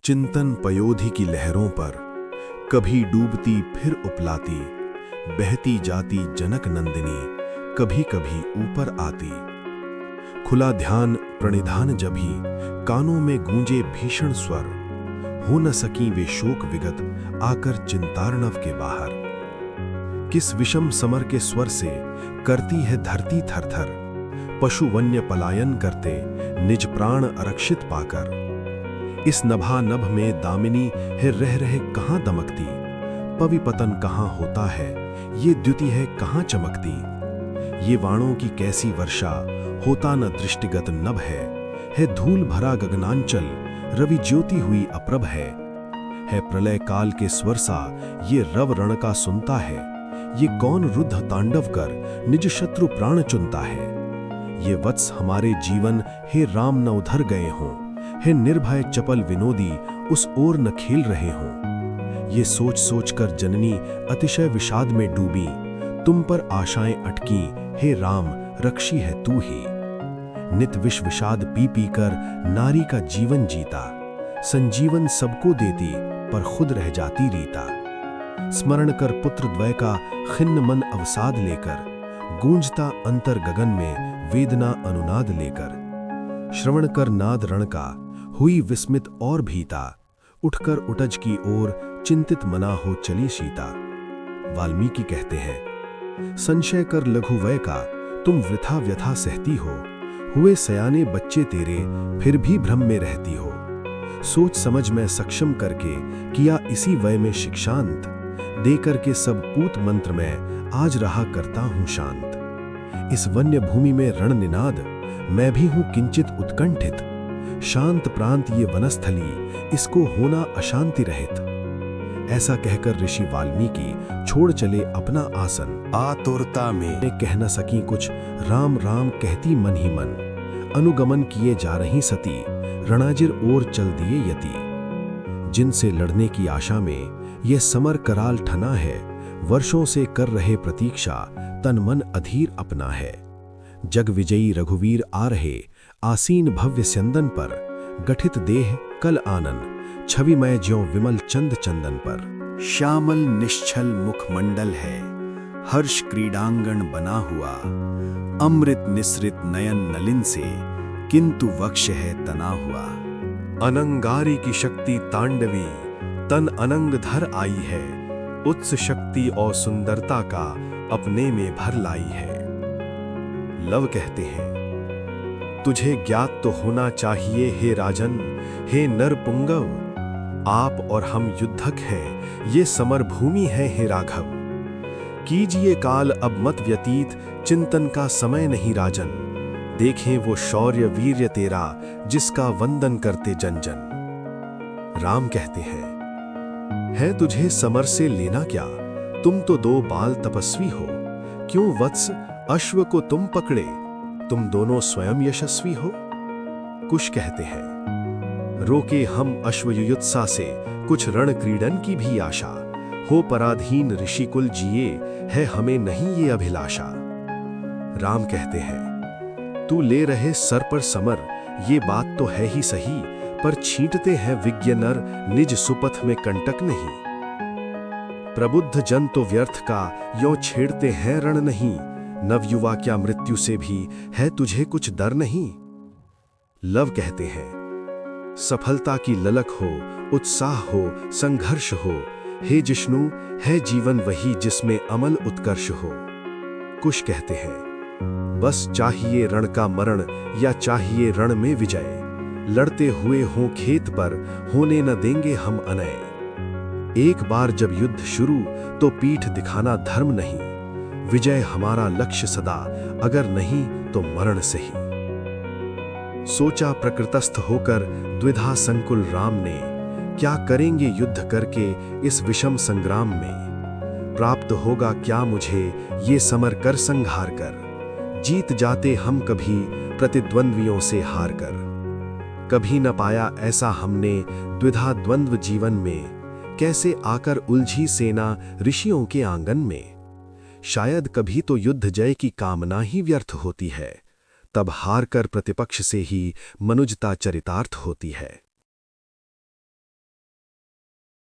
चिंतन पयोधि की लहरों पर, कभी डूबती फिर उपलाती, बहती जाती जनक नंदिनी, कभी कभी ऊपर आती। खुला ध्यान प्रणिधान जभी, कानों में गूंजे भीषण स्वर, हो न सकी वे शोक विगत आकर चिंतार्णव के बाहर। किस विषम समर के स्वर से करती है धरती थरथर, पशु वन्य पलायन करते निज प्राण आरक्षित पाकर। इस नभा नभ में दामिनी है रह रहे कहाँ दमकती, पवि पतन कहाँ होता है, ये द्युति है कहाँ चमकती। ये वाणों की कैसी वर्षा, होता न दृष्टिगत नभ है धूल भरा गगनांचल, रवि ज्योति हुई अप्रभ है प्रलय काल के स्वर सा ये रव रण का सुनता है। ये कौन रुद्ध तांडव कर निज शत्रु प्राण चुनता है। ये वत्स हमारे जीवन हे राम न उधर गए हों, हे निर्भय चपल विनोदी उस ओर न खेल रहे हों। ये सोच सोच कर जननी अतिशय विषाद में डूबी, तुम पर आशाएं अटकी हे राम रक्षी है तू ही। नित विष विषाद पी पी कर नारी का जीवन जीता, संजीवन सबको देती पर खुद रह जाती रीता। स्मरण कर पुत्र द्वय का खिन्न मन अवसाद लेकर, गूंजता अंतर गगन में वेदना अनुनाद लेकर। श्रवण कर नाद रण का हुई विस्मित और भीता, उठकर उटज की ओर चिंतित मना हो चली सीता। वाल्मीकि कहते हैं, संशय कर लघु वय का तुम वृथा व्यथा सहती हो, हुए सयाने बच्चे तेरे फिर भी भ्रम में रहती हो। सोच समझ में सक्षम करके किया इसी वय में शिक्षांत, देकर के सब पूत मंत्र में आज रहा करता हूं शांत। इस वन्य भूमि में रण निनाद, मैं भी हूं किंचित उत्कंठित। शांत प्रांत ये वनस्थली, इसको होना अशांति रहित। ऐसा कहकर ऋषि वाल्मीकि छोड़ चले अपना आसन। आतुरता में कह न सकी कुछ, राम राम कहती मन ही मन। अनुगमन किए जा रही सती, रणाजिर ओर चल दिए यति। जिनसे लड़ने की आशा में ये समर कराल ठना है, वर्षों से कर रहे प्रतीक्षा, तन मन अधीर अपना है। जग विजयी रघुवीर आ रहे, आसीन भव्य स्यंदन पर। गठित देह कल आनन, छविमय ज्यों विमल चंद चंदन पर। श्यामल निश्चल मुखमंडल है, हर्ष क्रीडांगण बना हुआ। अमृत निसृत नयन नलिन से, किंतु वक्ष है तना हुआ। अनंगारी की शक्ति तांडवी, तन अनंग धर आई है। उत्स शक्ति और सुंदरता का अपने में भर लाई है। लव कहते हैं, तुझे ज्ञात तो होना चाहिए हे राजन, हे नर पुंगव। आप और हम युद्धक हैं, ये समर भूमि है हे राघव। कीजिए काल अब मत व्यतीत, चिंतन का समय नहीं राजन। देखें वो शौर्य वीर्य तेरा, जिसका वंदन करते जन जन। राम कहते हैं, है तुझे समर से लेना क्या, तुम तो दो बाल तपस्वी हो। क्यों वत्स अश्व को तुम पकड़े, तुम दोनों स्वयं यशस्वी हो। कुश कहते हैं, रोके हम अश्वयुयुत्सा से, कुछ रण क्रीडन की भी आशा। हो पराधीन ऋषिकुल जिए, है हमें नहीं ये अभिलाषा। राम कहते हैं, तू ले रहे सर पर समर, ये बात तो है ही सही, पर छींटते हैं विज्ञ नर निज सुपथ में कंटक नहीं। प्रबुद्ध जन तो व्यर्थ का यों छेड़ते हैं रण नहीं, नवयुवा क्या मृत्यु से भी है तुझे कुछ डर नहीं। लव कहते हैं, सफलता की ललक हो, उत्साह हो, संघर्ष हो। हे जिष्णु है जीवन वही जिसमें अमल उत्कर्ष हो। कुश कहते हैं, बस चाहिए रण का मरण, या चाहिए रण में विजय। लड़ते हुए हों खेत पर, होने न देंगे हम अनय। एक बार जब युद्ध शुरू, तो पीठ दिखाना धर्म नहीं। विजय हमारा लक्ष्य सदा, अगर नहीं तो मरण से ही। सोचा प्रकृतस्थ होकर द्विधा संकुल राम ने, क्या करेंगे युद्ध करके इस विषम संग्राम में। प्राप्त होगा क्या मुझे ये समर कर संहार कर, जीत जाते हम कभी प्रतिद्वंद्वियों से हार कर। कभी न पाया ऐसा हमने द्विधा द्वंद्व जीवन में, कैसे आकर उलझी सेना ऋषियों के आंगन में। शायद कभी तो युद्ध जय की कामना ही व्यर्थ होती है, तब हार कर प्रतिपक्ष से ही मनुजता चरितार्थ होती है।